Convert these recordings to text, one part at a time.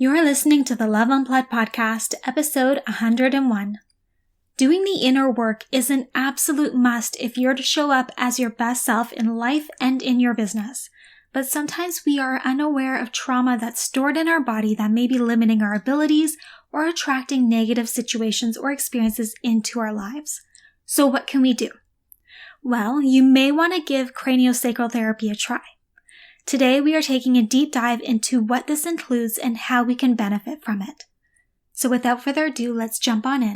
You're listening to the Love Unplugged podcast, episode 101. Doing the inner work is an absolute must if you're to show up as your best self in life and in your business. But sometimes we are unaware of trauma that's stored in our body that may be limiting our abilities or attracting negative situations or experiences into our lives. So what can we do? Well, you may want to give craniosacral therapy a try. Today, we are taking a deep dive into what this includes and how we can benefit from it. So without further ado, let's jump on in.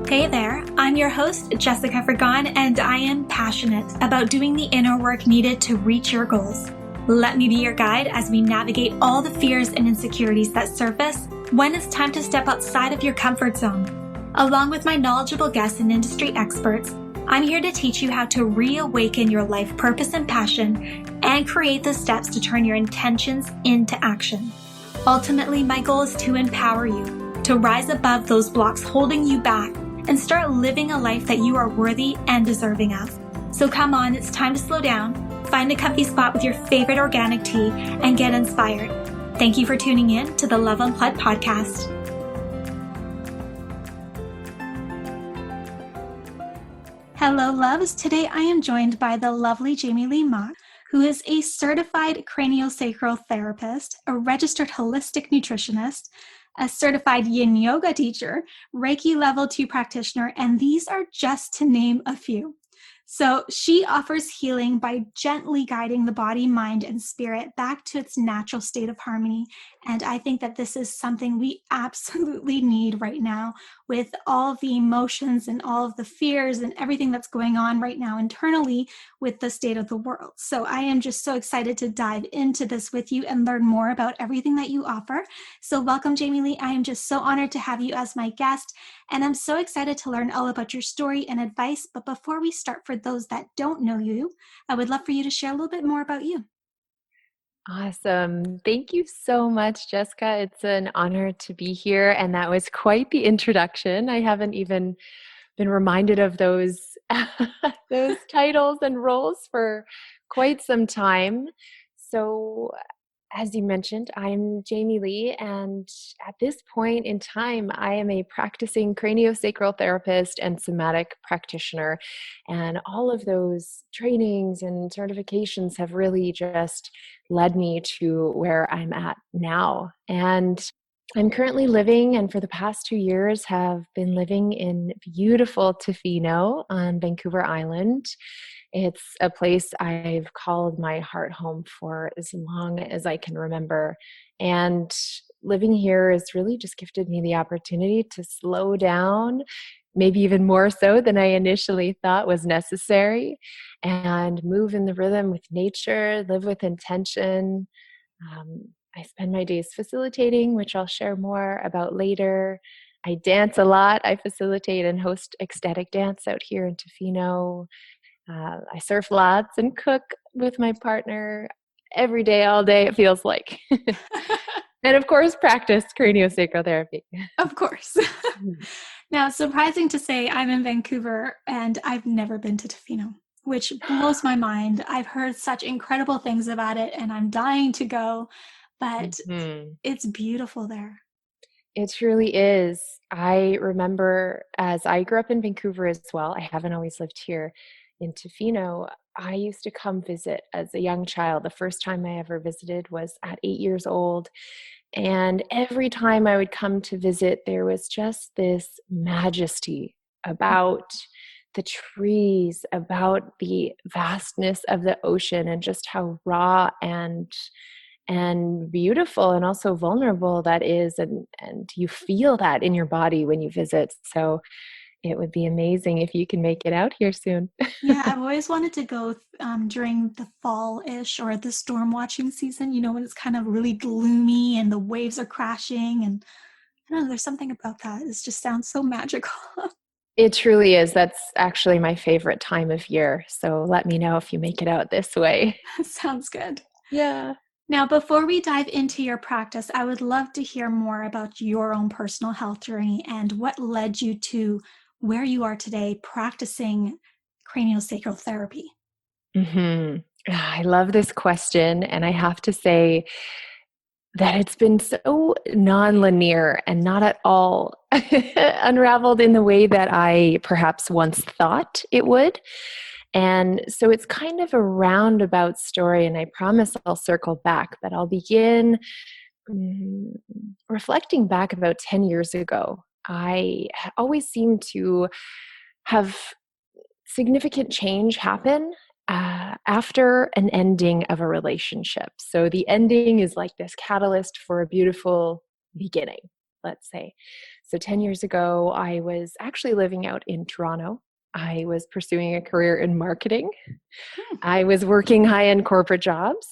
Hey there, I'm your host, Jessica Fergon, and I am passionate about doing the inner work needed to reach your goals. Let me be your guide as we navigate all the fears and insecurities that surface when it's time to step outside of your comfort zone. Along with my knowledgeable guests and industry experts, I'm here to teach you how to reawaken your life purpose and passion and create the steps to turn your intentions into action. Ultimately, my goal is to empower you to rise above those blocks holding you back and start living a life that you are worthy and deserving of. So come on, it's time to slow down, find a comfy spot with your favorite organic tea, and get inspired. Thank you for tuning in to the Love Unplugged podcast. Hello, loves. Today I am joined by the lovely Jamie Lee Mott, who is a certified craniosacral therapist, a registered holistic nutritionist, a certified yin yoga teacher, Reiki level 2 practitioner, and these are just to name a few. So she offers healing by gently guiding the body, mind, and spirit back to its natural state of harmony. And I think that this is something we absolutely need right now with all of the emotions and all of the fears and everything that's going on right now internally with the state of the world. So I am just so excited to dive into this with you and learn more about everything that you offer. So welcome, Jamie Lee. I am just so honored to have you as my guest. And I'm so excited to learn all about your story and advice. But before we start, for those that don't know you, I would love for you to share a little bit more about you. Awesome. Thank you so much, Jessica. It's an honor to be here. And that was quite the introduction. I haven't even been reminded of those, those titles and roles for quite some time. So, as you mentioned, I'm Jamie Lee, and at this point in time, I am a practicing craniosacral therapist and somatic practitioner. And all of those trainings and certifications have really just led me to where I'm at now. And I'm currently living, and for the past 2 years have been living in beautiful Tofino on Vancouver Island. It's a place I've called my heart home for as long as I can remember. And living here has really just gifted me the opportunity to slow down, maybe even more so than I initially thought was necessary, and move in the rhythm with nature, live with intention. I spend my days facilitating, which I'll share more about later. I dance a lot. I facilitate and host ecstatic dance out here in Tofino. I surf lots and cook with my partner every day, all day, it feels like. And of course, practice craniosacral therapy. Of course. Now, surprising to say, I'm in Vancouver and I've never been to Tofino, which blows my mind. I've heard such incredible things about it and I'm dying to go, but It's beautiful there. It truly is. I remember as I grew up in Vancouver as well, I haven't always lived here in Tofino. I used to come visit as a young child. The first time I ever visited was at 8 years old. And every time I would come to visit, there was just this majesty about the trees, about the vastness of the ocean, and just how raw and beautiful and also vulnerable that is. And you feel that in your body when you visit. So it would be amazing if you can make it out here soon. Yeah, I've always wanted to go during the fall-ish or the storm watching season, when it's kind of really gloomy and the waves are crashing. And I don't know, there's something about that. It just sounds so magical. It truly is. That's actually my favorite time of year. So let me know if you make it out this way. Sounds good. Yeah. Now, before we dive into your practice, I would love to hear more about your own personal health journey and what led you to where you are today practicing craniosacral therapy. Mm-hmm. I love this question. And I have to say that it's been so nonlinear and not at all unraveled in the way that I perhaps once thought it would. And so it's kind of a roundabout story. And I promise I'll circle back, but I'll begin mm, reflecting back about 10 years ago. I always seemed to have significant change happen after an ending of a relationship. So the ending is like this catalyst for a beautiful beginning, let's say. So 10 years ago, I was actually living out in Toronto. I was pursuing a career in marketing. I was working high end corporate jobs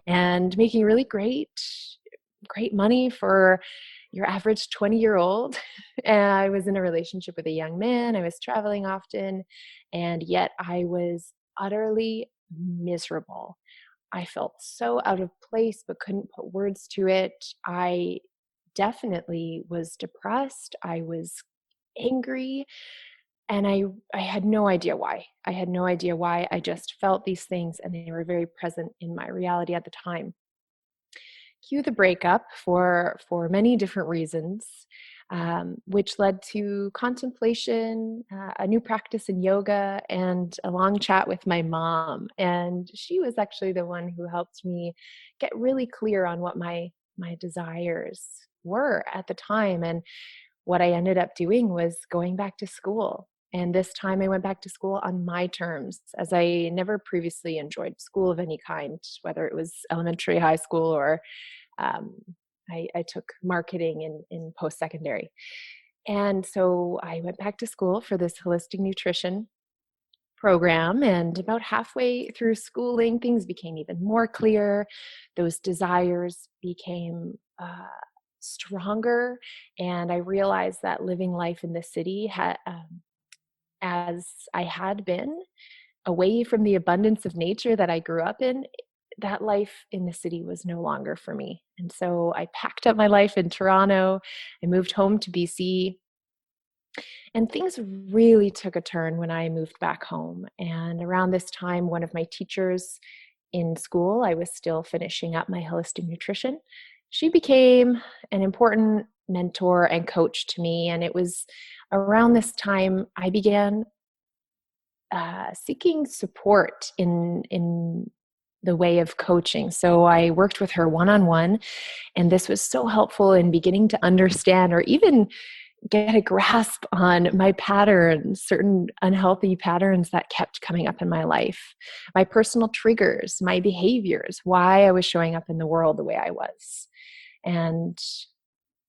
and making really great money for your average 20-year-old. And I was in a relationship with a young man. I was traveling often, and yet I was utterly miserable. I felt so out of place, but couldn't put words to it. I definitely was depressed. I was angry, and I had no idea why. I had no idea why. I just felt these things, and they were very present in my reality at the time. Cue the breakup for many different reasons, which led to contemplation, a new practice in yoga, and a long chat with my mom. And she was actually the one who helped me get really clear on what my desires were at the time. And what I ended up doing was going back to school. And this time I went back to school on my terms, as I never previously enjoyed school of any kind, whether it was elementary, high school, or um, I took marketing in post secondary. And so I went back to school for this holistic nutrition program. And about halfway through schooling, things became even more clear. Those desires became stronger. And I realized that living life in the city as I had been away from the abundance of nature that I grew up in, that life in the city was no longer for me. And so I packed up my life in Toronto. I moved home to BC. And things really took a turn when I moved back home. And around this time, one of my teachers in school, I was still finishing up my holistic nutrition. She became an important mentor and coach to me. And it was around this time I began seeking support in the way of coaching. So I worked with her one-on-one, and this was so helpful in beginning to understand or even get a grasp on my patterns, certain unhealthy patterns that kept coming up in my life, my personal triggers, my behaviors, why I was showing up in the world the way I was. And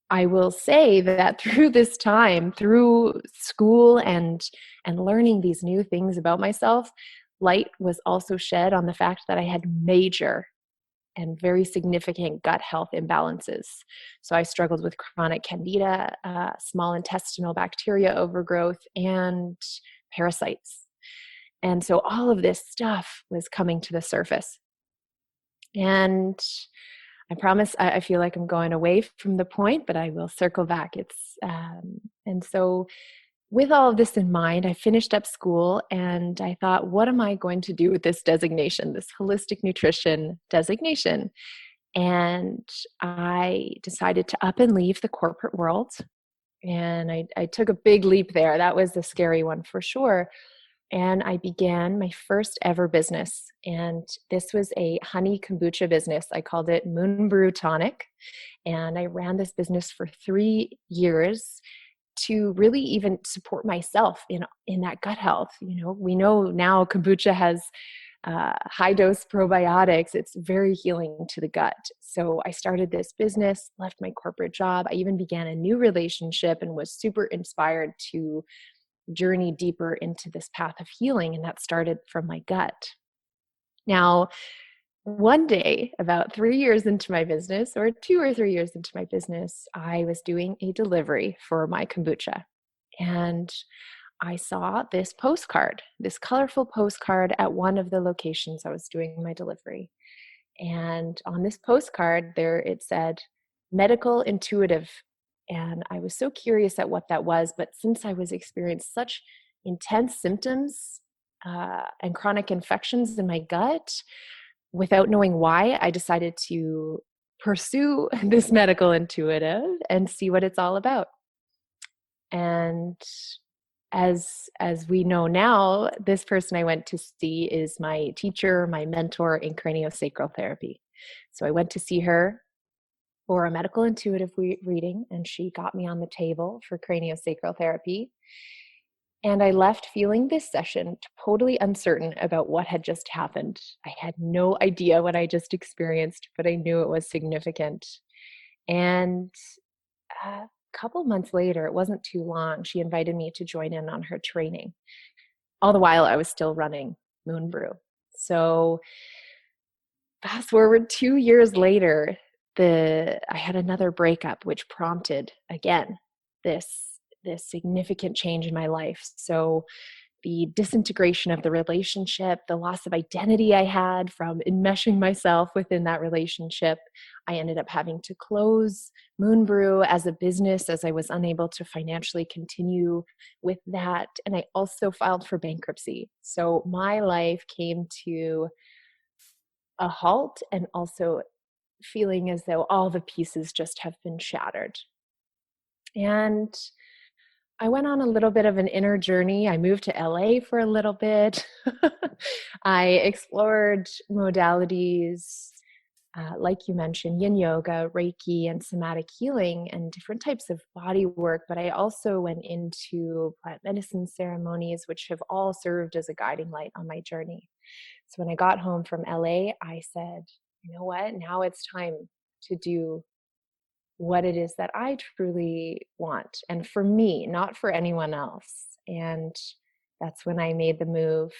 I will say that through this time, through school and learning these new things about myself, light was also shed on the fact that I had major and very significant gut health imbalances. So I struggled with chronic candida, small intestinal bacteria overgrowth, and parasites. And so all of this stuff was coming to the surface. And I promise I feel like I'm going away from the point, but I will circle back. And so with all of this in mind, I finished up school and I thought, what am I going to do with this designation, this holistic nutrition designation? And I decided to up and leave the corporate world. And I took a big leap there. That was the scary one for sure. And I began my first ever business. And this was a honey kombucha business. I called it Moon Brew Tonic. And I ran this business for 3 years to really even support myself in that gut health. You know, we know now kombucha has high dose probiotics. It's very healing to the gut. So I started this business, left my corporate job. I even began a new relationship and was super inspired to journey deeper into this path of healing. And that started from my gut. Now, one day, about 3 years into my business, or 2 or 3 years into my business, I was doing a delivery for my kombucha. And I saw this postcard, this colorful postcard at one of the locations I was doing my delivery. And on this postcard, there it said, medical intuitive. And I was so curious at what that was. But since I was experiencing such intense symptoms and chronic infections in my gut. Without knowing why, I decided to pursue this medical intuitive and see what it's all about. And as we know now, this person I went to see is my teacher, my mentor in craniosacral therapy. So I went to see her for a medical intuitive reading, and she got me on the table for craniosacral therapy. And I left feeling this session totally uncertain about what had just happened. I had no idea what I just experienced, but I knew it was significant. And a couple months later, it wasn't too long, she invited me to join in on her training. All the while, I was still running Moon Brew. So fast forward 2 years later, I had another breakup, which prompted, again, this significant change in my life. So the disintegration of the relationship, the loss of identity I had from enmeshing myself within that relationship. I ended up having to close Moon Brew as a business as I was unable to financially continue with that. And I also filed for bankruptcy. So my life came to a halt, and also feeling as though all the pieces just have been shattered. And I went on a little bit of an inner journey. I moved to LA for a little bit. I explored modalities, like you mentioned, yin yoga, Reiki, and somatic healing, and different types of body work. But I also went into plant medicine ceremonies, which have all served as a guiding light on my journey. So when I got home from LA, I said, you know what? Now it's time to do what it is that I truly want. And for me, not for anyone else. And that's when I made the move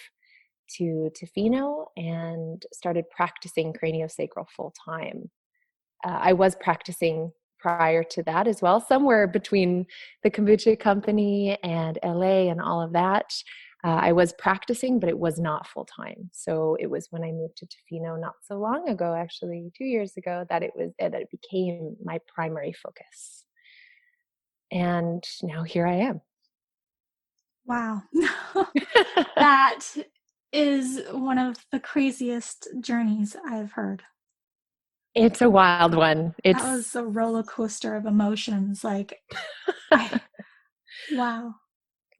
to Tofino and started practicing craniosacral full time. I was practicing prior to that as well, somewhere between the kombucha company and LA and all of that. I was practicing, but it was not full time. So it was when I moved to Tofino not so long ago, actually 2 years ago, that it became my primary focus. And now here I am. Wow. That is one of the craziest journeys I've heard. It's a wild one. That was a roller coaster of emotions. Wow.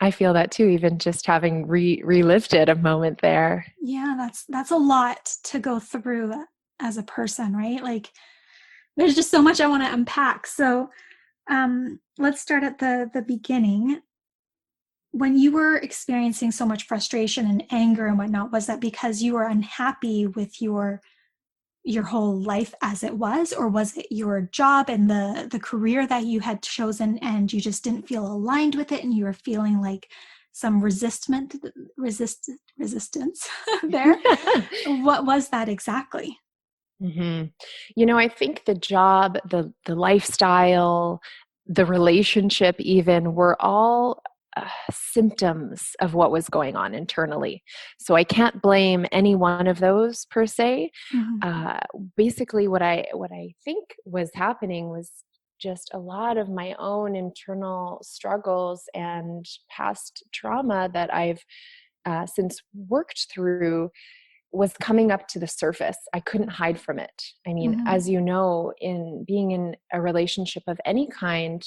I feel that too, even just having relived it a moment there. Yeah, that's a lot to go through as a person, right? Like, there's just so much I want to unpack. So let's start at the beginning. When you were experiencing so much frustration and anger and whatnot, was that because you were unhappy with your whole life as it was, or was it your job and the career that you had chosen and you just didn't feel aligned with it and you were feeling like some resistance there? What was that exactly? Mm-hmm. You know, I think the job, the lifestyle, the relationship even were all symptoms of what was going on internally. So I can't blame any one of those per se. Basically, what I think was happening was just a lot of my own internal struggles and past trauma that I've since worked through was coming up to the surface. I couldn't hide from it. I mean, as you know, in being in a relationship of any kind,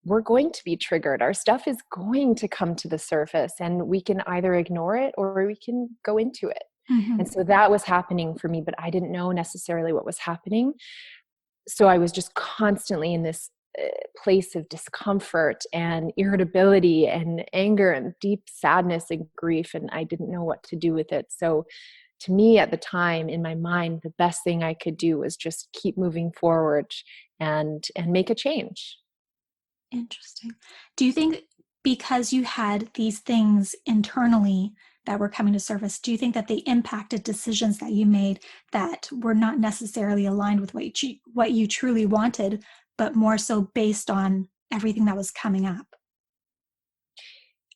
we're going to be triggered. Our stuff is going to come to the surface, and we can either ignore it or we can go into it. And so that was happening for me, but I didn't know necessarily what was happening. So I was just constantly in this place of discomfort and irritability and anger and deep sadness and grief, and I didn't know what to do with it. So to me at the time, in my mind, the best thing I could do was just keep moving forward and make a change. Interesting. Do you think because you had these things internally that were coming to surface, do you think that they impacted decisions that you made that were not necessarily aligned with what you truly wanted, but more so based on everything that was coming up?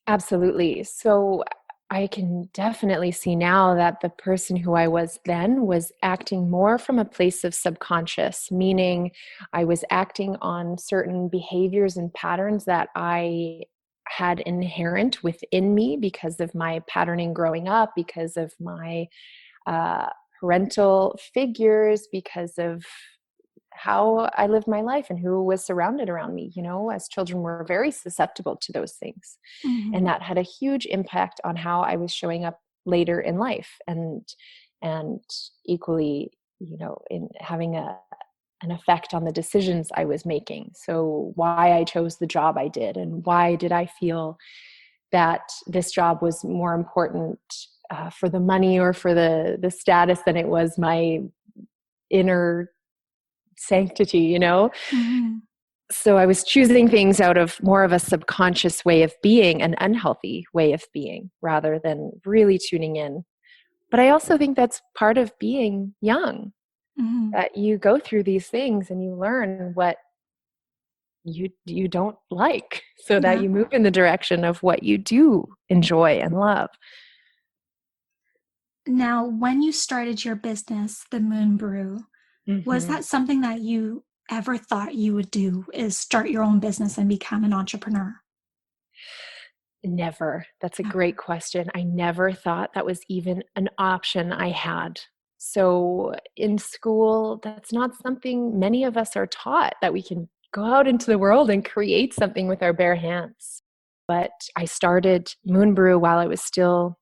Absolutely. So I can definitely see now that the person who I was then was acting more from a place of subconscious, meaning I was acting on certain behaviors and patterns that I had inherent within me because of my patterning growing up, because of my uh, parental figures, because of how I lived my life and who was surrounded around me. You know, as children, we're very susceptible to those things. And Mhm. that had a huge impact on how I was showing up later in life, and equally, you know, in having an effect on the decisions I was making. So why I chose the job I did, and why did I feel that this job was more important for the money or for the status than it was my inner sanctity, you know? Mhm. So I was choosing things out of more of a subconscious way of being, an unhealthy way of being, rather than really tuning in. But I also think that's part of being young, Mhm. that you go through these things and you learn what you don't like, so that Yeah. you move in the direction of what you do enjoy and love. Now, when you started your business, the Moon Brew, was Hmm. that something that you ever thought you would do, is start your own business and become an entrepreneur? Never. That's a Never. great question. I never thought that was even an option I had. So in school, that's not something many of us are taught, that we can go out into the world and create something with our bare hands. But I started Moon Brew while I was still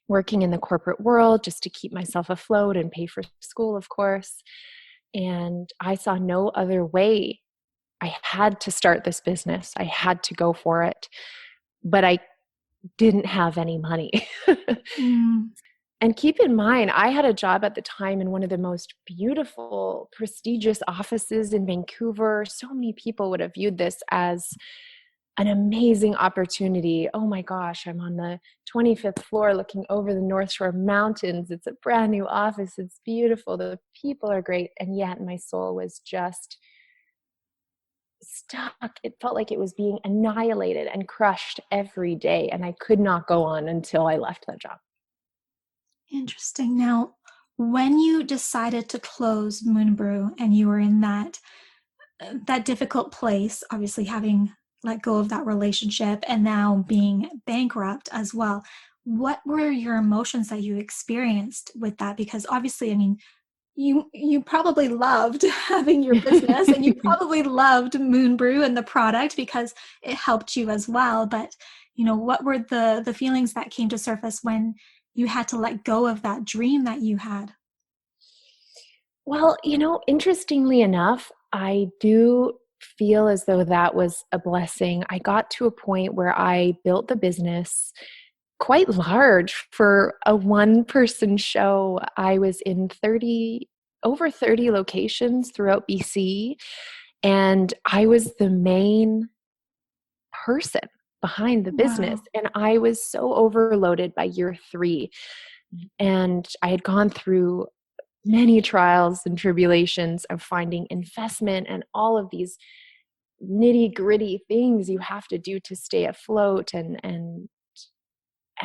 working in the corporate world, just to keep myself afloat and pay for school, of course. And I saw no other way. I had to start this business. I had to go for it. But I didn't have any money. Mm. And keep in mind, I had a job at the time in one of the most beautiful, prestigious offices in Vancouver. So many people would have viewed this as an amazing opportunity. Oh my gosh, I'm on the 25th floor looking over the North Shore Mountains. It's a brand new office. It's beautiful. The people are great. And yet my soul was just stuck. It felt like it was being annihilated and crushed every day. And I could not go on until I left that job. Interesting. Now, when you decided to close Moon Brew and you were in that difficult place, obviously having let go of that relationship and now being bankrupt as well, what were your emotions that you experienced with that? Because obviously, I mean, you probably loved having your business and you probably loved Moon Brew and the product because it helped you as well. But what were the feelings that came to surface when you had to let go of that dream that you had? Well, interestingly enough, I do feel as though that was a blessing. I got to a point where I built the business quite large for a one-person show. I was in over 30 locations throughout BC, and I was the main person behind the business. Wow. And I was so overloaded by year 3. And I had gone through many trials and tribulations of finding investment and all of these nitty gritty things you have to do to stay afloat. And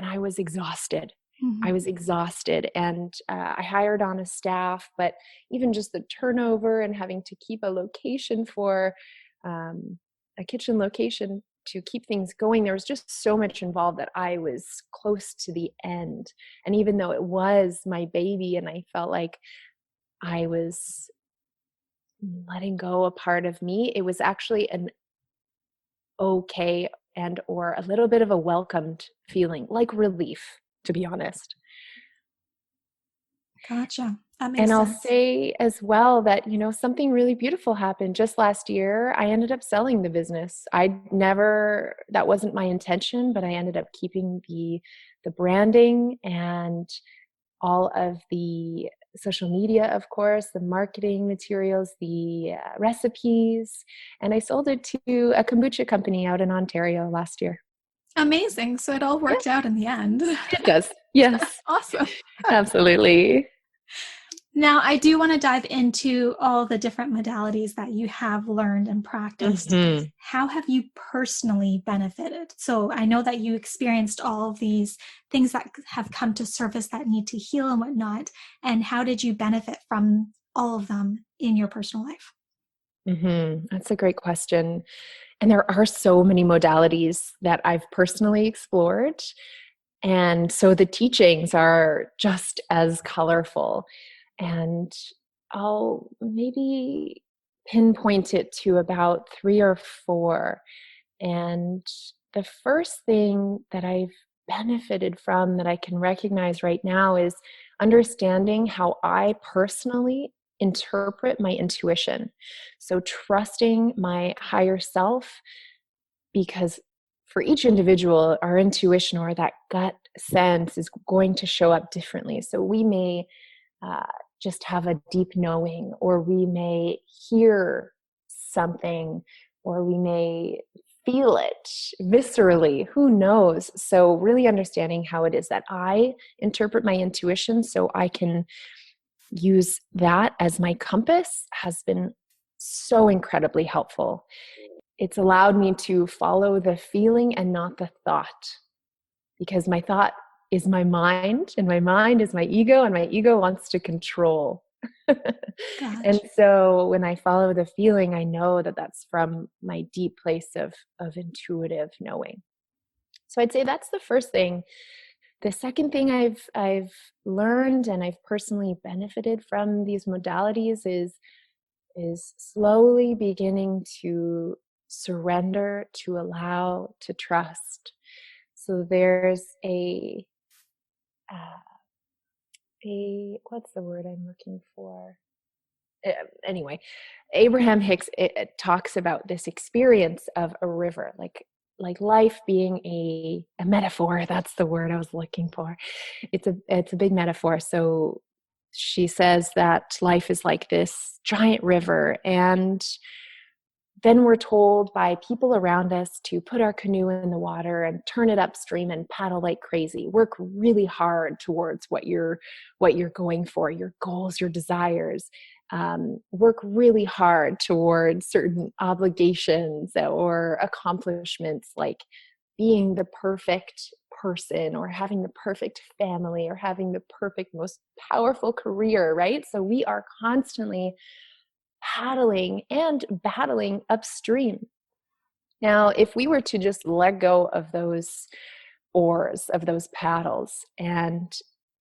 I was exhausted. I Mhm. was exhausted, and I hired on a staff, but even just the turnover and having to keep a location for a kitchen location to keep things going, there was just so much involved that I was close to the end. And even though it was my baby and I felt like I was letting go a part of me, it was actually an okay and or a little bit of a welcomed feeling, like relief, to be honest. Gotcha. That And makes I'll sense. say as well that, something really beautiful happened just last year. I ended up selling the business. That wasn't my intention, but I ended up keeping the branding and all of the social media, of course, the marketing materials, the recipes, and I sold it to a kombucha company out in Ontario last year. Amazing. So it all Yeah, worked out in the end. it does. Yes, Awesome. absolutely. Now, I do want to dive into all the different modalities that you have learned and practiced. Hmm. How have you personally benefited? So I know that you experienced all of these things that have come to surface that need to heal and whatnot. And how did you benefit from all of them in your personal life? That's a great question. And there are so many modalities that I've personally explored. And so the teachings are just as colorful. And I'll maybe pinpoint it to about 3 or 4. And the first thing that I've benefited from that I can recognize right now is understanding how I personally interpret my intuition. So trusting my higher self, because for each individual, our intuition or that gut sense is going to show up differently. So we may just have a deep knowing, or we may hear something, or we may feel it viscerally, who knows? So really understanding how it is that I interpret my intuition so I can use that as my compass has been so incredibly helpful. It's allowed me to follow the feeling and not the thought, because my thought is my mind, and my mind is my ego, and my ego wants to control. And so when I follow the feeling, I know that that's from my deep place of intuitive knowing. So I'd say that's the first thing. The second thing I've learned and I've personally benefited from these modalities is slowly beginning to surrender, to allow, to trust. So there's a what's the word I'm looking for? Anyway, Abraham Hicks it talks about this experience of a river, like life being a metaphor. That's the word I was looking for. It's a big metaphor. So she says that life is like this giant river, and then we're told by people around us to put our canoe in the water and turn it upstream and paddle like crazy. Work really hard towards what you're going for, your goals, your desires. Work really hard towards certain obligations or accomplishments, like being the perfect person, or having the perfect family, or having the perfect, most powerful career, right? So we are constantly paddling and battling upstream. Now, if we were to just let go of those oars, of those paddles, and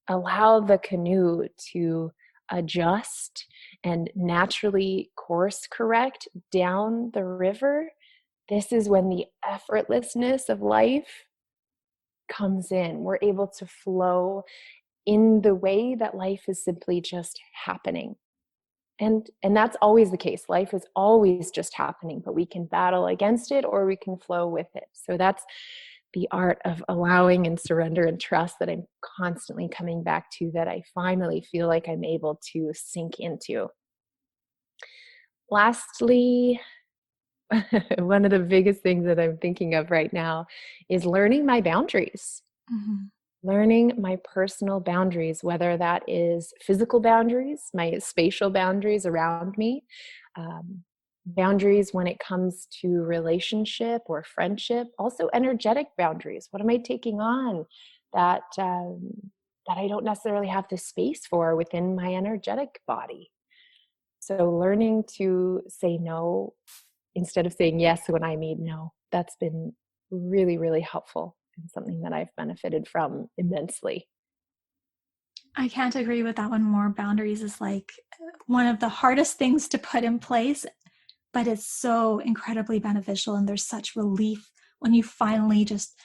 allow the canoe to adjust and naturally course correct down the river, this is when the effortlessness of life comes in. We're able to flow in the way that life is simply just happening. And that's always the case. Life is always just happening, but we can battle against it or we can flow with it. So that's the art of allowing and surrender and trust that I'm constantly coming back to, that I finally feel like I'm able to sink into. Lastly, one of the biggest things that I'm thinking of right now is learning my boundaries. Mm-hmm. Learning my personal boundaries, whether that is physical boundaries, my spatial boundaries around me, boundaries when it comes to relationship or friendship, also energetic boundaries. What am I taking on that I don't necessarily have the space for within my energetic body? So learning to say no instead of saying yes when I mean no, that's been really, really helpful. And something that I've benefited from immensely. I can't agree with that one more. Boundaries is like one of the hardest things to put in place, but it's so incredibly beneficial. And there's such relief when you finally just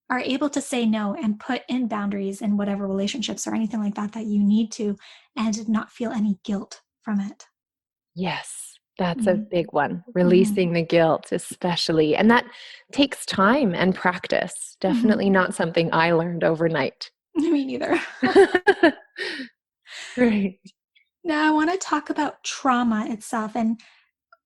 are able to say no and put in boundaries in whatever relationships or anything like that you need to, and not feel any guilt from it. Yes. That's a big one. Releasing the guilt, especially. And that takes time and practice. Definitely not something I learned overnight. Me neither. Right. Now I want to talk about trauma itself, and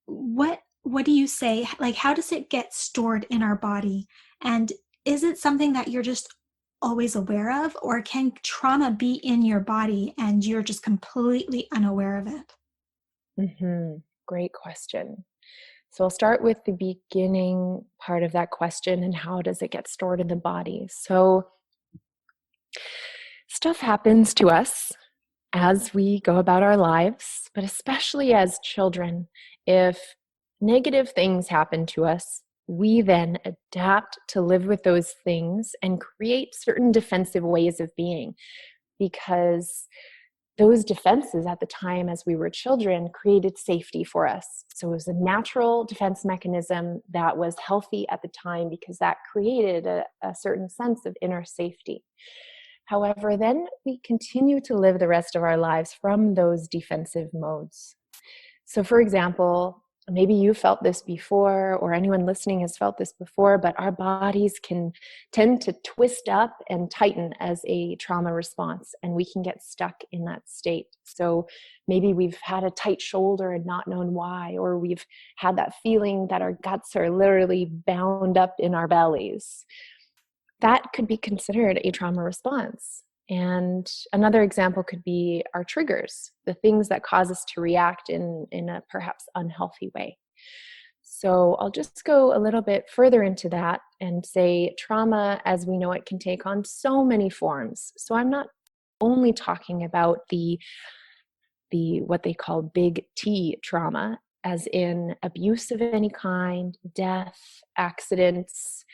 what do you say? Like, how does it get stored in our body? And is it something that you're just always aware of, or can trauma be in your body and you're just completely unaware of it? Mm-hmm. Great question. So I'll start with the beginning part of that question, and how does it get stored in the body? So stuff happens to us as we go about our lives, but especially as children. If negative things happen to us, we then adapt to live with those things and create certain defensive ways of being, because those defenses at the time as we were children created safety for us. So it was a natural defense mechanism that was healthy at the time because that created a certain sense of inner safety. However, then we continue to live the rest of our lives from those defensive modes. So for example, maybe you felt this before, or anyone listening has felt this before, but our bodies can tend to twist up and tighten as a trauma response, and we can get stuck in that state. So maybe we've had a tight shoulder and not known why, or we've had that feeling that our guts are literally bound up in our bellies. That could be considered a trauma response. And another example could be our triggers, the things that cause us to react in a perhaps unhealthy way. So I'll just go a little bit further into that and say trauma, as we know it, can take on so many forms. So I'm not only talking about the what they call big T trauma, as in abuse of any kind, death, accidents.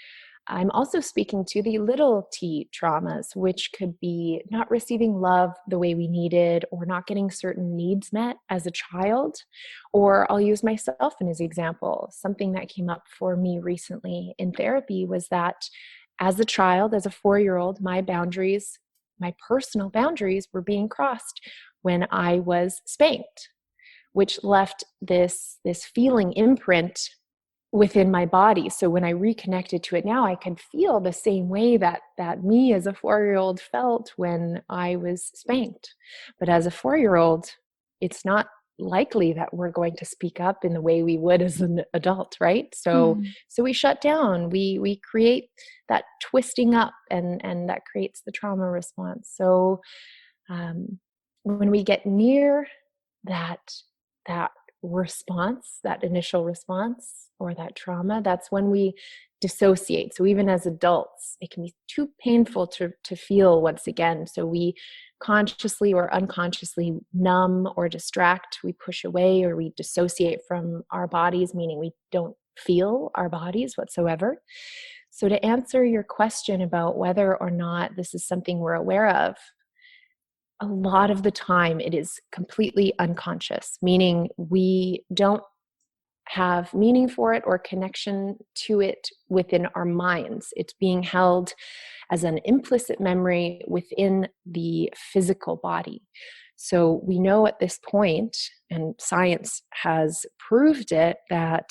I'm also speaking to the little t traumas, which could be not receiving love the way we needed, or not getting certain needs met as a child. Or I'll use myself as an example. Something that came up for me recently in therapy was that as a child, as a 4-year-old, my personal boundaries were being crossed when I was spanked, which left this feeling imprint within my body. So when I reconnected to it now, I can feel the same way that me as a 4-year-old felt when I was spanked. But as a 4-year-old, it's not likely that we're going to speak up in the way we would as an adult, right? So we shut down, we create that twisting up, and that creates the trauma response. So when we get near that response, that initial response or that trauma, that's when we dissociate. So even as adults, it can be too painful to feel once again. So we consciously or unconsciously numb or distract, we push away, or we dissociate from our bodies, meaning we don't feel our bodies whatsoever. So to answer your question about whether or not this is something we're aware of, a lot of the time it is completely unconscious, meaning we don't have meaning for it or connection to it within our minds. It's being held as an implicit memory within the physical body. So we know at this point, and science has proved it, that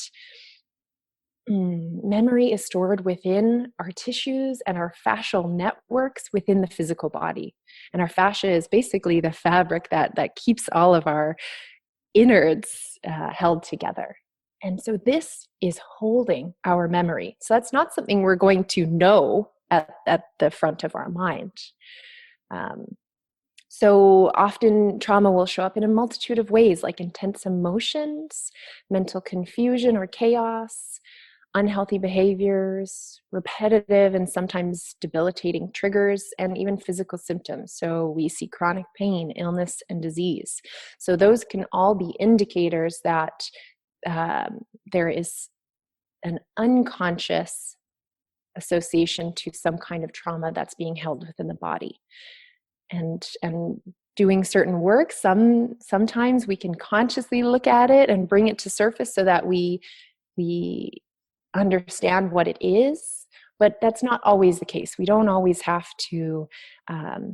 memory is stored within our tissues and our fascial networks within the physical body. And our fascia is basically the fabric that keeps all of our innards held together. And so this is holding our memory. So that's not something we're going to know at the front of our mind. So often trauma will show up in a multitude of ways, like intense emotions, mental confusion or chaos, unhealthy behaviors, repetitive and sometimes debilitating triggers, and even physical symptoms. So we see chronic pain, illness, and disease. So those can all be indicators that there is an unconscious association to some kind of trauma that's being held within the body. And doing certain work, sometimes we can consciously look at it and bring it to surface so that we understand what it is, but that's not always the case. We don't always have to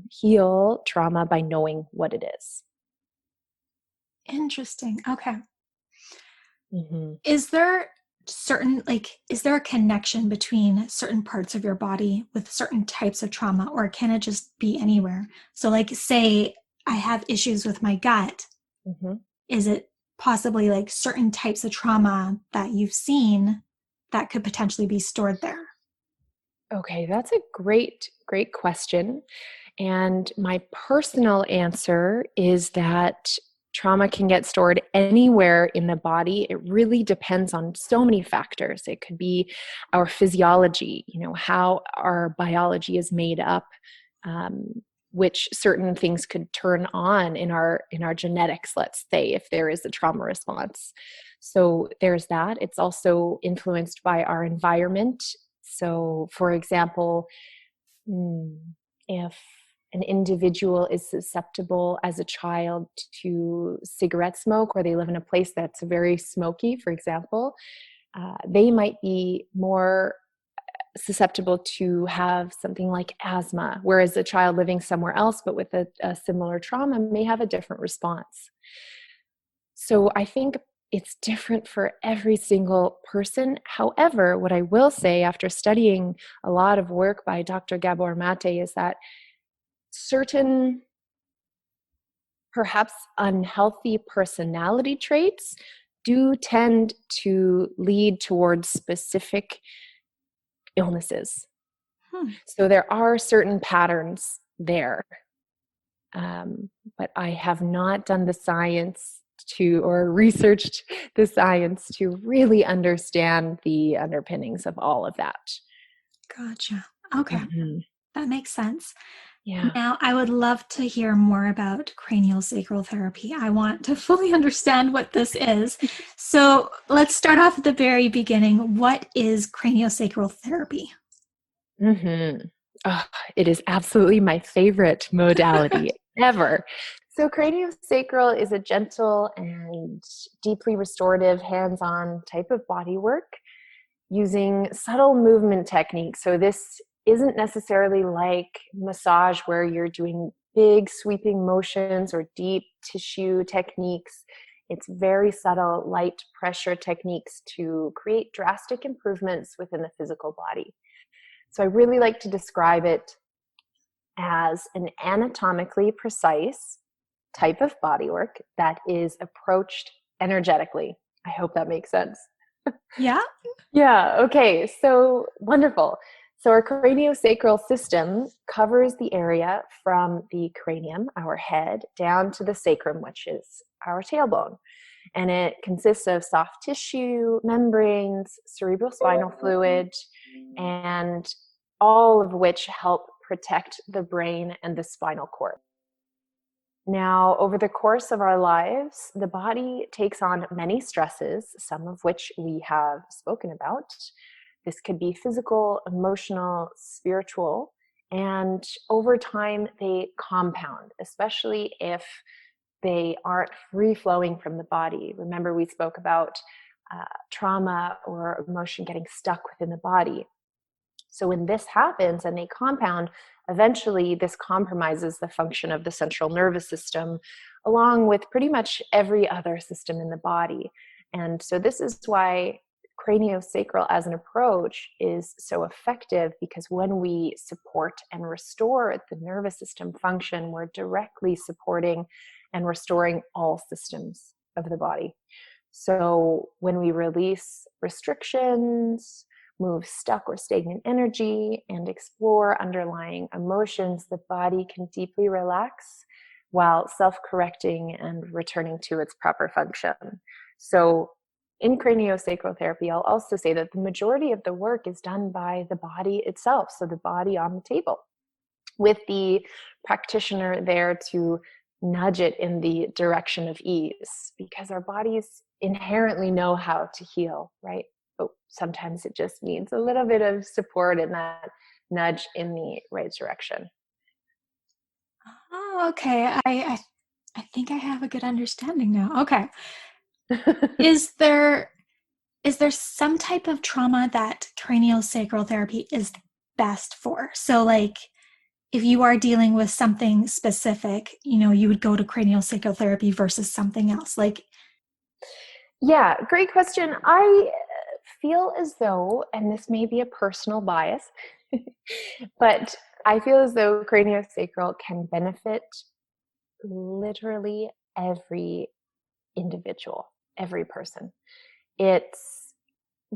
heal trauma by knowing what it is. Interesting. Okay. Is there a connection between certain parts of your body with certain types of trauma, or can it just be anywhere? So like, say I have issues with my gut. Is it possibly like certain types of trauma that you've seen that could potentially be stored there? Okay, that's a great question. And my personal answer is that trauma can get stored anywhere in the body. It really depends on so many factors. It could be our physiology, how our biology is made up, which certain things could turn on in our genetics, let's say, if there is a trauma response. So there's that. It's also influenced by our environment. So, for example, if an individual is susceptible as a child to cigarette smoke, or they live in a place that's very smoky, for example, they might be more susceptible to have something like asthma, whereas a child living somewhere else but with a similar trauma may have a different response. So I think it's different for every single person. However, what I will say after studying a lot of work by Dr. Gabor Mate is that certain perhaps unhealthy personality traits do tend to lead towards specific illnesses. So there are certain patterns there. But I have not done the science or researched the science to really understand the underpinnings of all of that. Gotcha. Okay. Mm-hmm. That makes sense. Yeah. Now, I would love to hear more about craniosacral therapy. I want to fully understand what this is. So let's start off at the very beginning. What is craniosacral therapy? Mm-hmm. Oh, it is absolutely my favorite modality ever. So craniosacral is a gentle and deeply restorative, hands-on type of body work using subtle movement techniques. So this isn't necessarily like massage where you're doing big sweeping motions or deep tissue techniques. It's very subtle, light pressure techniques to create drastic improvements within the physical body. So I really like to describe it as an anatomically precise type of body work that is approached energetically. I hope that makes sense. Yeah. Yeah. Okay. So wonderful. So our craniosacral system covers the area from the cranium, our head, down to the sacrum, which is our tailbone. And it consists of soft tissue, membranes, cerebrospinal fluid, and all of which help protect the brain and the spinal cord. Now, over the course of our lives, the body takes on many stresses, some of which we have spoken about. This could be physical, emotional, spiritual, and over time they compound, especially if they aren't free-flowing from the body. Remember, we spoke about trauma or emotion getting stuck within the body. So when this happens and they compound, eventually this compromises the function of the central nervous system, along with pretty much every other system in the body. And so this is why craniosacral as an approach is so effective, because when we support and restore the nervous system function, we're directly supporting and restoring all systems of the body. So when we release restrictions, move stuck or stagnant energy, and explore underlying emotions, the body can deeply relax while self-correcting and returning to its proper function. So in craniosacral therapy, I'll also say that the majority of the work is done by the body itself, so the body on the table, with the practitioner there to nudge it in the direction of ease, because our bodies inherently know how to heal, right? But sometimes it just needs a little bit of support and that nudge in the right direction. Oh, okay. I think I have a good understanding now. Okay. Is there some type of trauma that craniosacral therapy is best for? So like if you are dealing with something specific, you would go to craniosacral therapy versus something else. Like, Yeah, great question. I feel as though, and this may be a personal bias, but I feel as though craniosacral can benefit literally every individual, every person. Its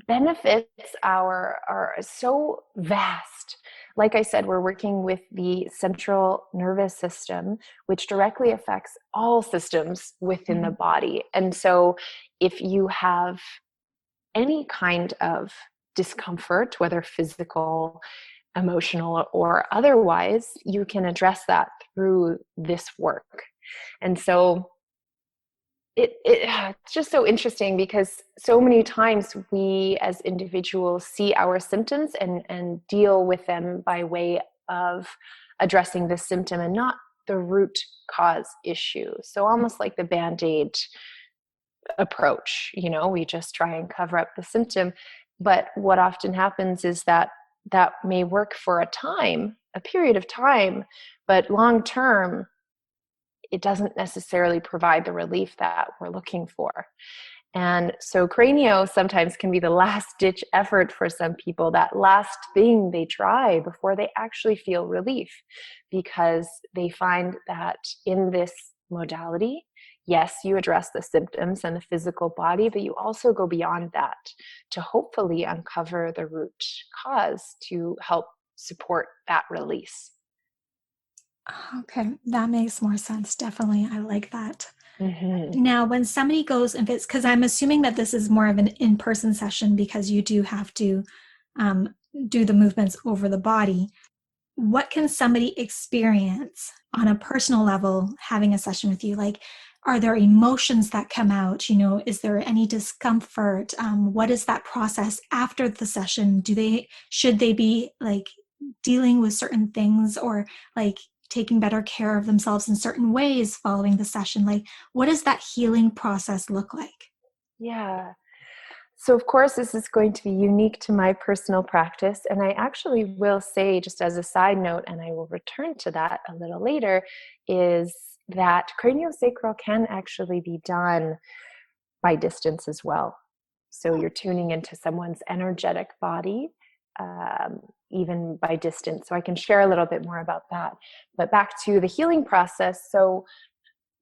benefits are so vast. Like I said, we're working with the central nervous system, which directly affects all systems within the body. And so if you have any kind of discomfort, whether physical, emotional, or otherwise, you can address that through this work. And so it's just so interesting because so many times we as individuals see our symptoms and deal with them by way of addressing the symptom and not the root cause issue. So almost like the Band-Aid approach, we just try and cover up the symptom. But what often happens is that that may work for a period of time, but long term, it doesn't necessarily provide the relief that we're looking for. And so cranio sometimes can be the last ditch effort for some people, that last thing they try before they actually feel relief, because they find that in this modality, yes, you address the symptoms and the physical body, but you also go beyond that to hopefully uncover the root cause to help support that release. Okay, that makes more sense. Definitely. I like that. Mm-hmm. Now, when somebody goes and visits, because I'm assuming that this is more of an in-person session because you do have to do the movements over the body. What can somebody experience on a personal level having a session with you? Like, are there emotions that come out? Is there any discomfort? What is that process after the session? Should they be like dealing with certain things, or like taking better care of themselves in certain ways following the session? Like, what does that healing process look like? Yeah. So, of course, this is going to be unique to my personal practice. And I actually will say, just as a side note, and I will return to that a little later, is that craniosacral can actually be done by distance as well. So you're tuning into someone's energetic body, even by distance. So I can share a little bit more about that. But back to the healing process. So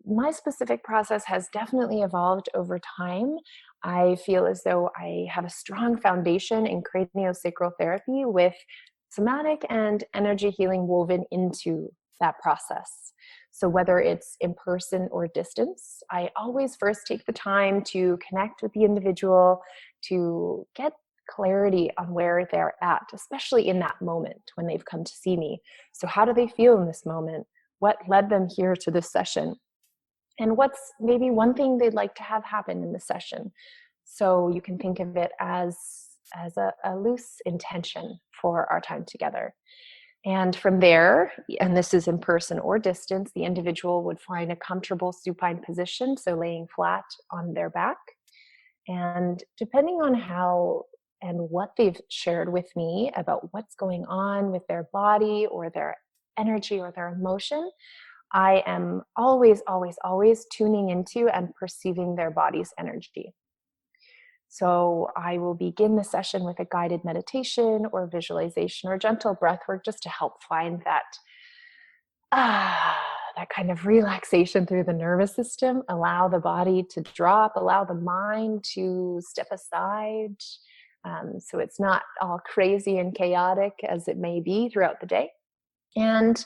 my specific process has definitely evolved over time. I feel as though I have a strong foundation in craniosacral therapy with somatic and energy healing woven into that process. So whether it's in person or distance, I always first take the time to connect with the individual to get clarity on where they're at, especially in that moment when they've come to see me. So how do they feel in this moment? What led them here to this session? And what's maybe one thing they'd like to have happen in the session? So you can think of it as a loose intention for our time together. And from there, and this is in person or distance, the individual would find a comfortable supine position, so laying flat on their back. And depending on how and what they've shared with me about what's going on with their body or their energy or their emotion, I am always, always, always tuning into and perceiving their body's energy. So I will begin the session with a guided meditation or visualization or gentle breath work just to help find that kind of relaxation through the nervous system, allow the body to drop, allow the mind to step aside. So it's not all crazy and chaotic as it may be throughout the day. And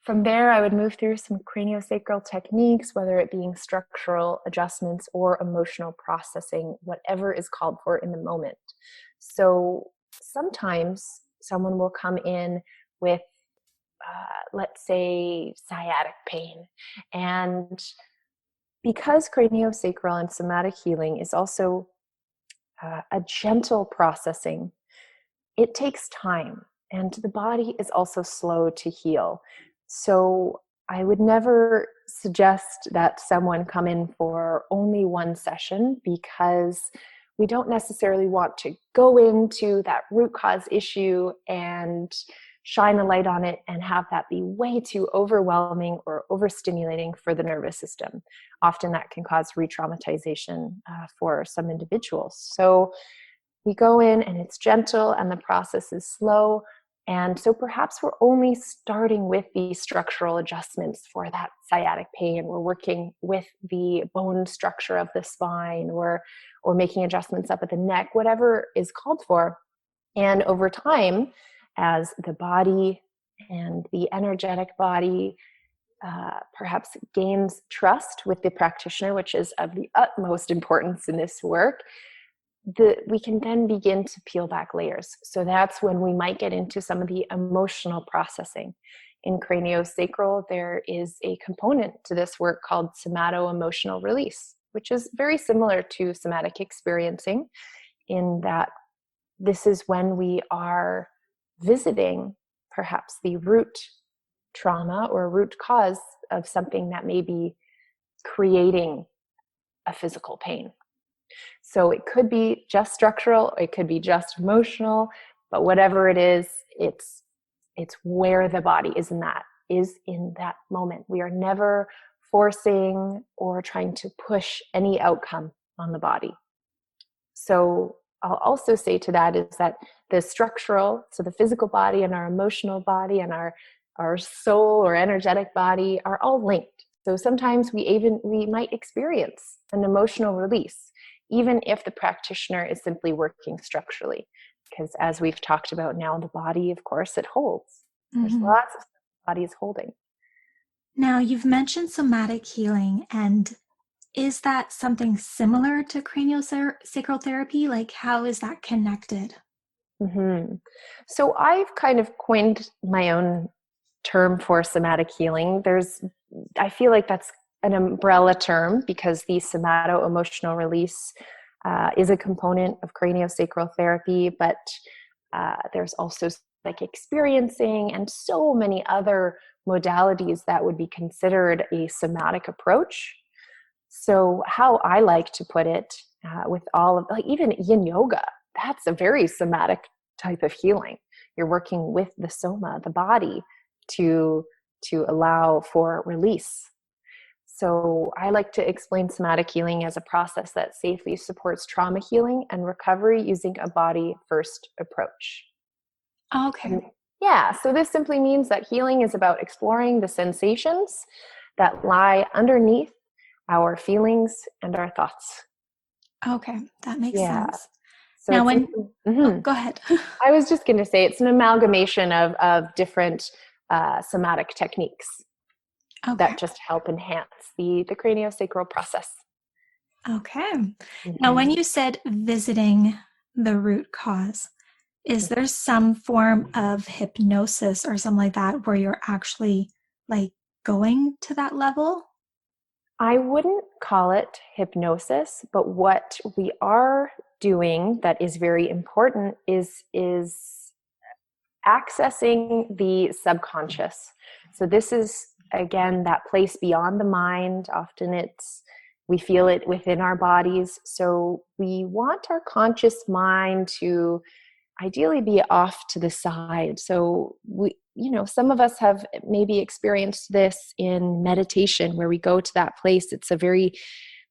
from there, I would move through some craniosacral techniques, whether it being structural adjustments or emotional processing, whatever is called for in the moment. So sometimes someone will come in with, let's say, sciatic pain. And because craniosacral and somatic healing is also a gentle processing, it takes time. And the body is also slow to heal. So I would never suggest that someone come in for only one session, because we don't necessarily want to go into that root cause issue and shine a light on it and have that be way too overwhelming or overstimulating for the nervous system. Often that can cause re-traumatization for some individuals. So we go in and it's gentle and the process is slow. And so perhaps we're only starting with the structural adjustments for that sciatic pain. We're working with the bone structure of the spine, or making adjustments up at the neck, whatever is called for. And over time, as the body and the energetic body perhaps gains trust with the practitioner, which is of the utmost importance in this work, we can then begin to peel back layers. So that's when we might get into some of the emotional processing. In craniosacral, there is a component to this work called somato-emotional release. which is very similar to somatic experiencing in that this is when we are visiting perhaps the root trauma or root cause of something that may be creating a physical pain. So it could be just structural, it could be just emotional, but whatever it is, it's where the body is in that moment. We are never forcing or trying to push any outcome on the body. So I'll also say to that is that the structural, so the physical body and our emotional body and our soul or energetic body are all linked. So sometimes we might experience an emotional release, even if the practitioner is simply working structurally. Because as we've talked about now, the body, of course, it holds. There's lots of stuff the body is holding. Now, you've mentioned somatic healing, and is that something similar to craniosacral therapy? Like, how is that connected? Mm-hmm. So I've kind of coined my own term for somatic healing. I feel like that's an umbrella term because the somato-emotional release is a component of craniosacral therapy, but there's also like experiencing and so many other modalities that would be considered a somatic approach. So how I like to put it with all of, like even yin yoga, that's a very somatic type of healing. You're working with the soma, the body, to allow for release. So I like to explain somatic healing as a process that safely supports trauma healing and recovery using a body first approach. Okay. Yeah, so this simply means that healing is about exploring the sensations that lie underneath our feelings and our thoughts. Okay, that makes sense. So Now, go ahead. I was just going to say it's an amalgamation of different somatic techniques that just help enhance the craniosacral process. Okay. Now, when you said visiting the root cause, is there some form of hypnosis or something like that where you're actually like going to that level? I wouldn't call it hypnosis, but what we are doing that is very important is accessing the subconscious. So this is, again, that place beyond the mind. Often we feel it within our bodies. So we want our conscious mind to ideally be off to the side. So some of us have maybe experienced this in meditation where we go to that place. It's a very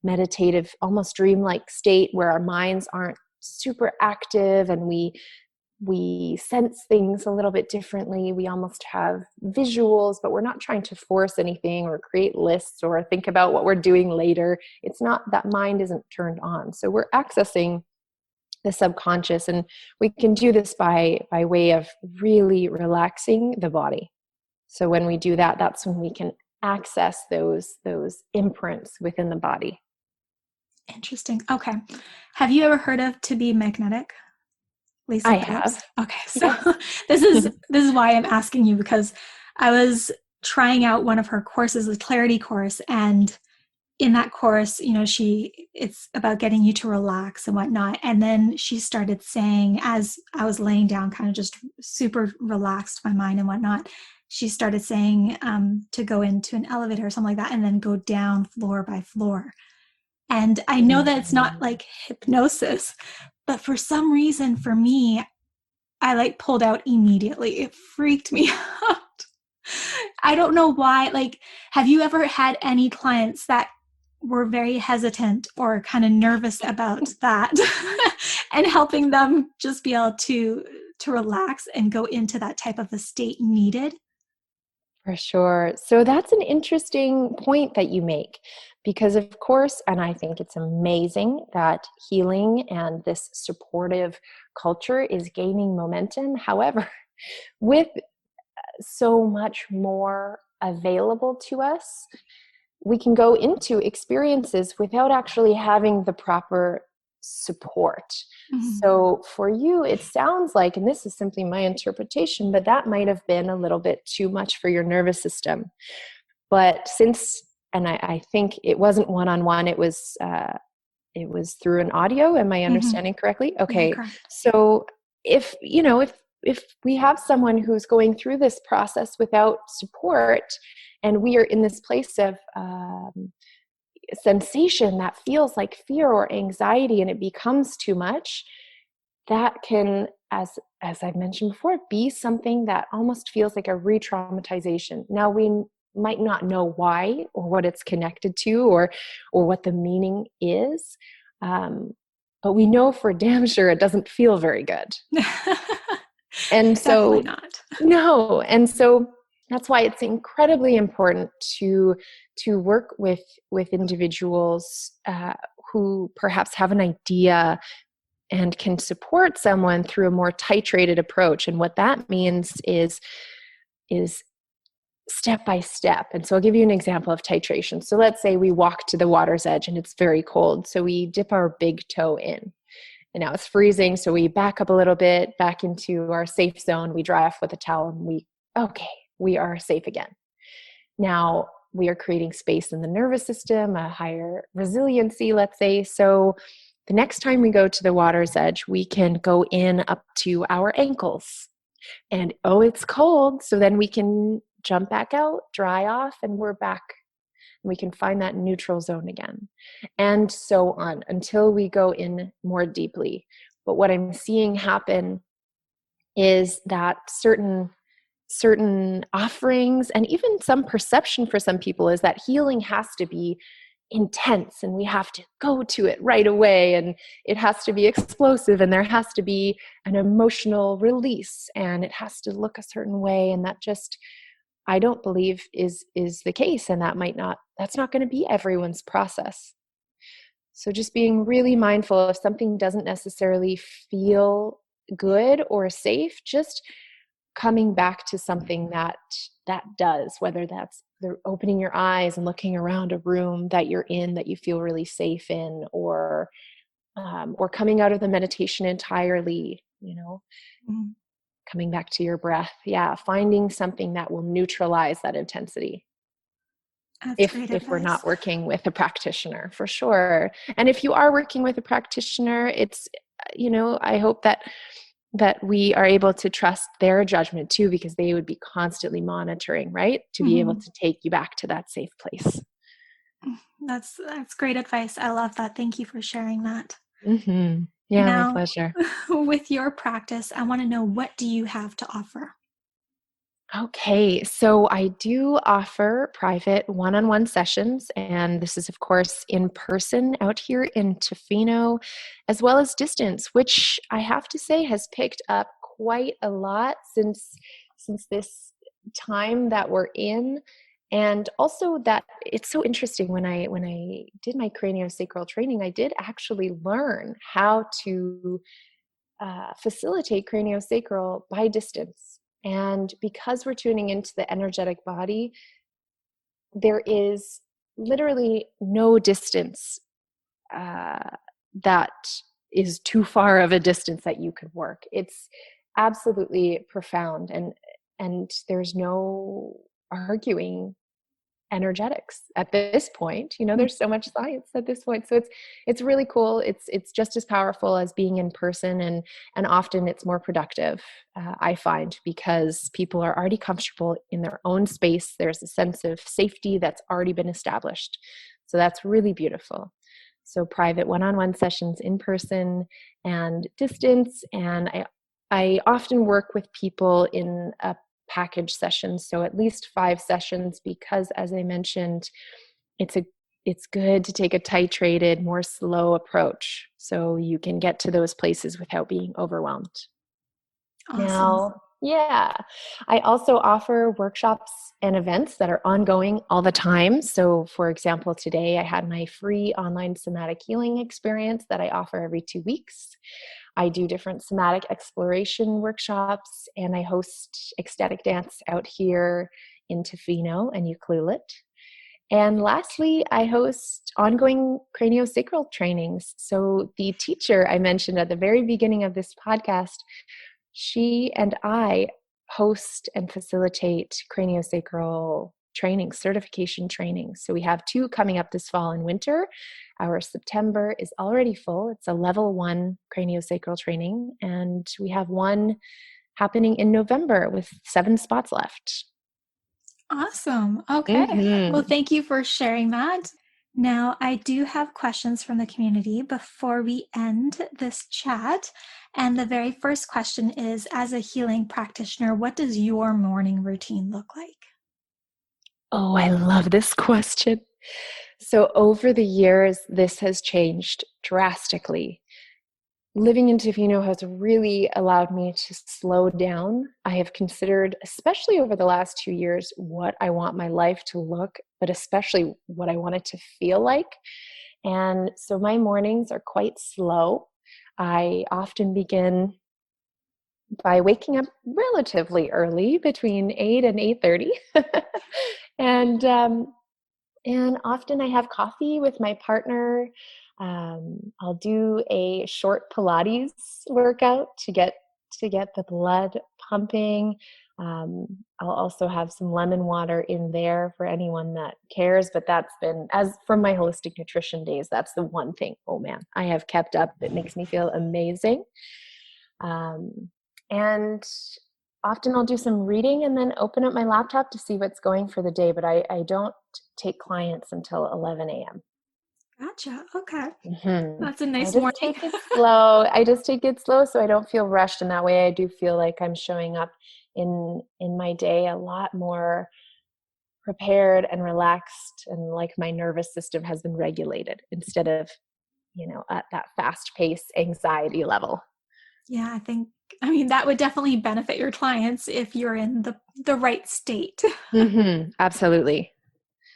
meditative, almost dreamlike state where our minds aren't super active and we sense things a little bit differently. We almost have visuals, but we're not trying to force anything or create lists or think about what we're doing later. It's not that mind isn't turned on. So we're accessing the subconscious, and we can do this by way of really relaxing the body. So when we do that, that's when we can access those imprints within the body. Interesting. Okay. Have you ever heard of To Be Magnetic? Lisa I Phillips? have. Okay. So this is why I'm asking you, because I was trying out one of her courses, the Clarity course, and in that course, it's about getting you to relax and whatnot. And then she started saying, as I was laying down, kind of just super relaxed my mind and whatnot, she started saying to go into an elevator or something like that, and then go down floor by floor. And I know that it's not like hypnosis, but for some reason for me, I pulled out immediately. It freaked me out. I don't know why. Have you ever had any clients that were very hesitant or kind of nervous about that and helping them just be able to relax and go into that type of a state needed? For sure. So that's an interesting point that you make because, of course, and I think it's amazing that healing and this supportive culture is gaining momentum. However, with so much more available to us, we can go into experiences without actually having the proper support. Mm-hmm. So for you, it sounds like, and this is simply my interpretation, but that might have been a little bit too much for your nervous system. But since, and I think it wasn't one-on-one. It was through an audio. Am I understanding correctly? Okay. Yeah, correct. So if, if we have someone who's going through this process without support, and we are in this place of sensation that feels like fear or anxiety, and it becomes too much, that can, as I've mentioned before, be something that almost feels like a re-traumatization. Now, we might not know why or what it's connected to, or what the meaning is, but we know for damn sure it doesn't feel very good. And so, Definitely not. no, and so that's why it's incredibly important to work with individuals who perhaps have an idea and can support someone through a more titrated approach. And what that means is step by step. And so I'll give you an example of titration. So let's say we walk to the water's edge and it's very cold. So we dip our big toe in. And now it's freezing. So we back up a little bit, back into our safe zone. We dry off with a towel and we are safe again. Now we are creating space in the nervous system, a higher resiliency, let's say. So the next time we go to the water's edge, we can go in up to our ankles. And it's cold. So then we can jump back out, dry off, and we're back. We can find that neutral zone again. And so on until we go in more deeply. But what I'm seeing happen is that certain offerings, and even some perception for some people, is that healing has to be intense and we have to go to it right away, and it has to be explosive, and there has to be an emotional release, and it has to look a certain way. And that just, I don't believe is the case. And that's not going to be everyone's process. So just being really mindful, if something doesn't necessarily feel good or safe, just coming back to something that does, whether that's opening your eyes and looking around a room that you're in that you feel really safe in, or coming out of the meditation entirely, Mm-hmm. coming back to your breath. Yeah, finding something that will neutralize that intensity. That's great If we're advice. not working with a practitioner, for sure. And if you are working with a practitioner, it's, I hope that we are able to trust their judgment too, because they would be constantly monitoring, right? To be able to take you back to that safe place. That's great advice. I love that. Thank you for sharing that. Mm-hmm. Yeah, my Now, pleasure. with your practice, I want to know, what do you have to offer? Okay, so I do offer private one-on-one sessions, and this is, of course, in person out here in Tofino, as well as distance, which I have to say has picked up quite a lot since this time that we're in. And also that it's so interesting, when I did my craniosacral training, I did actually learn how to facilitate craniosacral by distance. And because we're tuning into the energetic body, there is literally no distance that is too far of a distance that you could work. It's absolutely profound, and there's no arguing energetics at this point. There's so much science at this point, so it's really cool. It's just as powerful as being in person, and often it's more productive, I find, because people are already comfortable in their own space. There's a sense of safety that's already been established, so that's really beautiful. So private one-on-one sessions, in person and distance. And I often work with people in a package sessions, so at least 5 sessions, because, as I mentioned, it's good to take a titrated, more slow approach so you can get to those places without being overwhelmed. Awesome. Now, yeah, I also offer workshops and events that are ongoing all the time. So, for example, today I had my free online somatic healing experience that I offer every 2 weeks. I do different somatic exploration workshops, and I host ecstatic dance out here in Tofino and Ucluelet. And lastly, I host ongoing craniosacral trainings. So the teacher I mentioned at the very beginning of this podcast, she and I host and facilitate craniosacral trainings, certification trainings. So we have 2 coming up this fall and winter. Our September is already full. It's a level 1 craniosacral training, and we have one happening in November with 7 spots left. Awesome. Okay. Well, thank you for sharing that. Now, I do have questions from the community before we end this chat. And the very first question is, as a healing practitioner, what does your morning routine look like? Oh, I love this question. So over the years, this has changed drastically. Living in Tofino has really allowed me to slow down. I have considered, especially over the last 2 years, what I want my life to look, but especially what I want it to feel like. And so my mornings are quite slow. I often begin by waking up relatively early, between 8 and 8:30. and and often I have coffee with my partner. I'll do a short Pilates workout to get the blood pumping. I'll also have some lemon water in there for anyone that cares. But that's been, as from my holistic nutrition days, that's the one thing, oh man, I have kept up. It makes me feel amazing. And often I'll do some reading and then open up my laptop to see what's going for the day. But I don't take clients until 11 a.m. Gotcha. Okay. Mm-hmm. That's a nice I morning. just take it slow. I just take it slow so I don't feel rushed. And that way I do feel like I'm showing up in my day a lot more prepared and relaxed, and like my nervous system has been regulated instead of, at that fast paced anxiety level. Yeah, that would definitely benefit your clients if you're in the right state. Mm-hmm. Absolutely.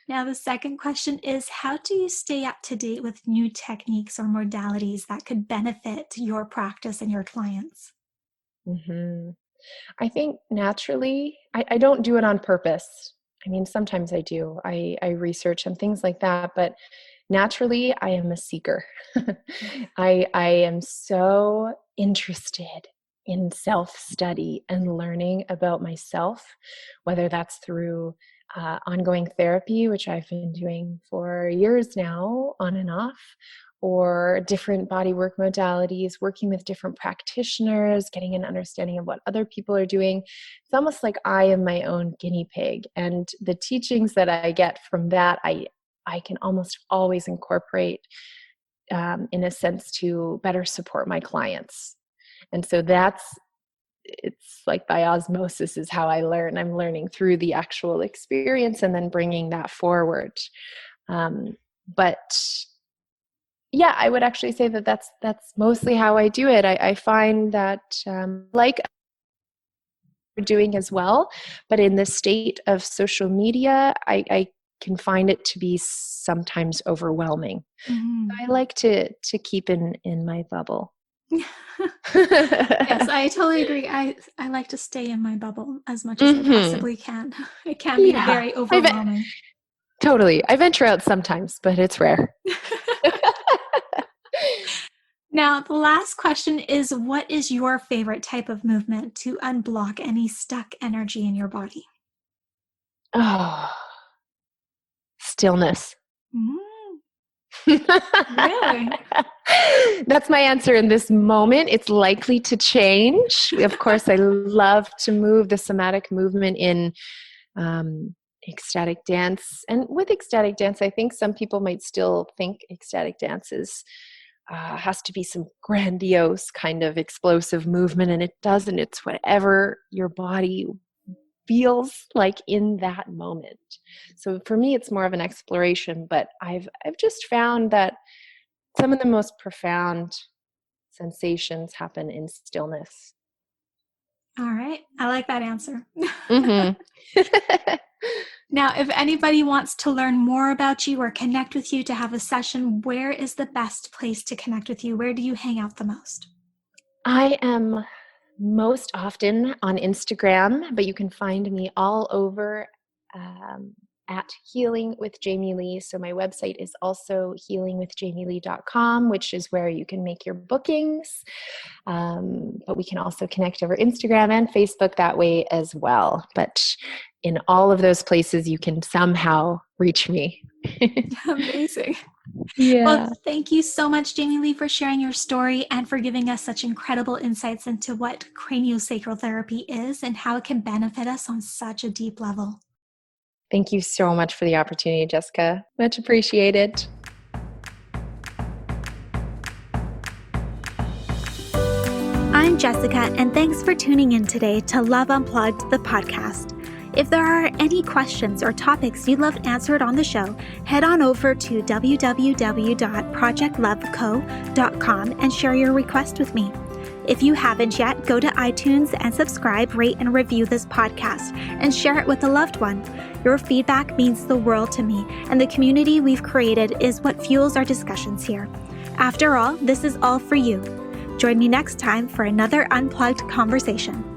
Now, the second question is, how do you stay up to date with new techniques or modalities that could benefit your practice and your clients? Mm-hmm. I think naturally, I don't do it on purpose. I mean, sometimes I do. I research and things like that, but naturally, I am a seeker. I am so interested in self-study and learning about myself, whether that's through ongoing therapy, which I've been doing for years now, on and off, or different bodywork modalities, working with different practitioners, getting an understanding of what other people are doing. It's almost like I am my own guinea pig. And the teachings that I get from that, I can almost always incorporate in a sense to better support my clients. And so it's like by osmosis is how I learn. I'm learning through the actual experience and then bringing that forward. But yeah, I would actually say that that's mostly how I do it. I find that like we're doing as well, but in the state of social media, I can find it to be sometimes overwhelming. Mm-hmm. I like to keep in my bubble. Yes, I totally agree. I like to stay in my bubble as much as I possibly can. It can be very overwhelming. Totally. I venture out sometimes, but it's rare. Now, the last question is, what is your favorite type of movement to unblock any stuck energy in your body? Oh, stillness. Really? That's my answer in this moment. It's likely to change. Of course, I love to move the somatic movement in ecstatic dance. And with ecstatic dance, I think some people might still think ecstatic dance has to be some grandiose kind of explosive movement, and it doesn't. It's whatever your body feels like in that moment. So for me, it's more of an exploration, but I've just found that some of the most profound sensations happen in stillness. All right. I like that answer. Mm-hmm. Now, if anybody wants to learn more about you or connect with you to have a session, where is the best place to connect with you? Where do you hang out the most? I am most often on Instagram, but you can find me all over at Healing with Jamie Lee. So my website is also healingwithjamielee.com, which is where you can make your bookings. But we can also connect over Instagram and Facebook that way as well. But in all of those places, you can somehow reach me. Amazing. Yeah. Well, thank you so much, Jamie Lee, for sharing your story and for giving us such incredible insights into what craniosacral therapy is and how it can benefit us on such a deep level. Thank you so much for the opportunity, Jessica. Much appreciated. I'm Jessica, and thanks for tuning in today to Love Unplugged, the podcast. If there are any questions or topics you'd love answered on the show, head on over to www.projectloveco.com and share your request with me. If you haven't yet, go to iTunes and subscribe, rate, and review this podcast and share it with a loved one. Your feedback means the world to me, and the community we've created is what fuels our discussions here. After all, this is all for you. Join me next time for another unplugged conversation.